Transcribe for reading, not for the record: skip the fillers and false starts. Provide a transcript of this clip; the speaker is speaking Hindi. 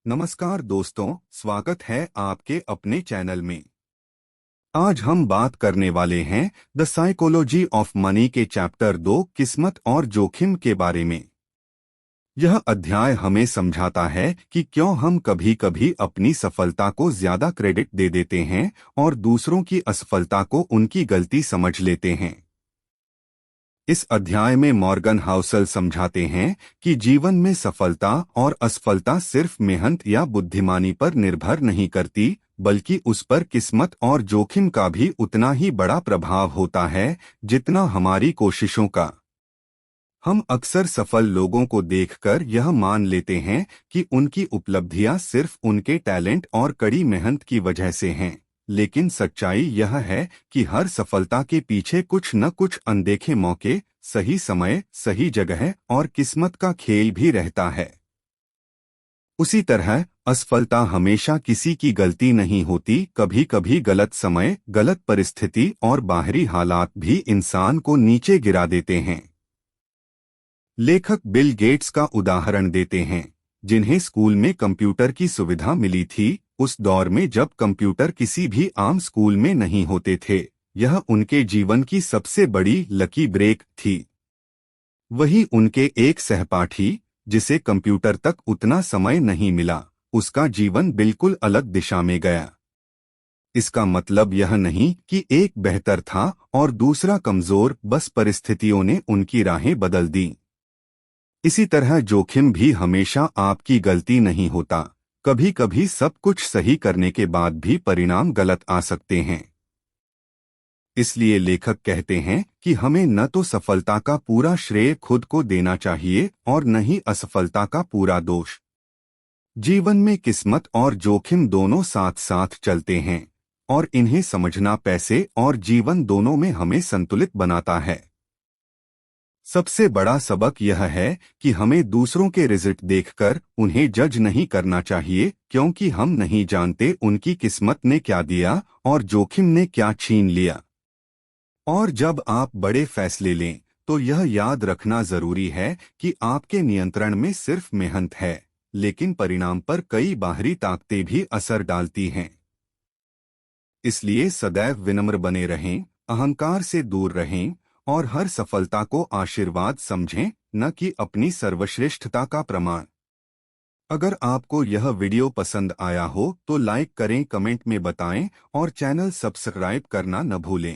नमस्कार दोस्तों, स्वागत है आपके अपने चैनल में। आज हम बात करने वाले हैं द साइकोलॉजी ऑफ मनी के चैप्टर 2 किस्मत और जोखिम के बारे में। यह अध्याय हमें समझाता है कि क्यों हम कभी-कभी अपनी सफलता को ज्यादा क्रेडिट दे देते हैं और दूसरों की असफलता को उनकी गलती समझ लेते हैं। इस अध्याय में मॉर्गन हाउसल समझाते हैं कि जीवन में सफलता और असफलता सिर्फ मेहनत या बुद्धिमानी पर निर्भर नहीं करती, बल्कि उस पर किस्मत और जोखिम का भी उतना ही बड़ा प्रभाव होता है जितना हमारी कोशिशों का। हम अक्सर सफल लोगों को देखकर यह मान लेते हैं कि उनकी उपलब्धियां सिर्फ उनके टैलेंट और कड़ी मेहनत की वजह से हैं, लेकिन सच्चाई यह है कि हर सफलता के पीछे कुछ न कुछ अनदेखे मौके, सही समय, सही जगह और किस्मत का खेल भी रहता है। उसी तरह असफलता हमेशा किसी की गलती नहीं होती। कभी कभी गलत समय, गलत परिस्थिति और बाहरी हालात भी इंसान को नीचे गिरा देते हैं। लेखक बिल गेट्स का उदाहरण देते हैं, जिन्हें स्कूल में कंप्यूटर की सुविधा मिली थी, उस दौर में जब कंप्यूटर किसी भी आम स्कूल में नहीं होते थे। यह उनके जीवन की सबसे बड़ी लकी ब्रेक थी। वही उनके एक सहपाठी, जिसे कंप्यूटर तक उतना समय नहीं मिला, उसका जीवन बिल्कुल अलग दिशा में गया। इसका मतलब यह नहीं कि एक बेहतर था और दूसरा कमजोर, बस परिस्थितियों ने उनकी राहें बदल दी। इसी तरह जोखिम भी हमेशा आपकी गलती नहीं होता। कभी कभी सब कुछ सही करने के बाद भी परिणाम गलत आ सकते हैं। इसलिए लेखक कहते हैं कि हमें न तो सफलता का पूरा श्रेय खुद को देना चाहिए और न ही असफलता का पूरा दोष। जीवन में किस्मत और जोखिम दोनों साथ साथ चलते हैं, और इन्हें समझना पैसे और जीवन दोनों में हमें संतुलित बनाता है। सबसे बड़ा सबक यह है कि हमें दूसरों के रिजल्ट देखकर उन्हें जज नहीं करना चाहिए, क्योंकि हम नहीं जानते उनकी किस्मत ने क्या दिया और जोखिम ने क्या छीन लिया। और जब आप बड़े फैसले लें, तो यह याद रखना जरूरी है कि आपके नियंत्रण में सिर्फ मेहनत है, लेकिन परिणाम पर कई बाहरी ताकतें भी असर डालती हैं। इसलिए सदैव विनम्र बने रहें, अहंकार से दूर रहें और हर सफलता को आशीर्वाद समझें, न कि अपनी सर्वश्रेष्ठता का प्रमाण। अगर आपको यह वीडियो पसंद आया हो तो लाइक करें, कमेंट में बताएं और चैनल सब्सक्राइब करना न भूलें।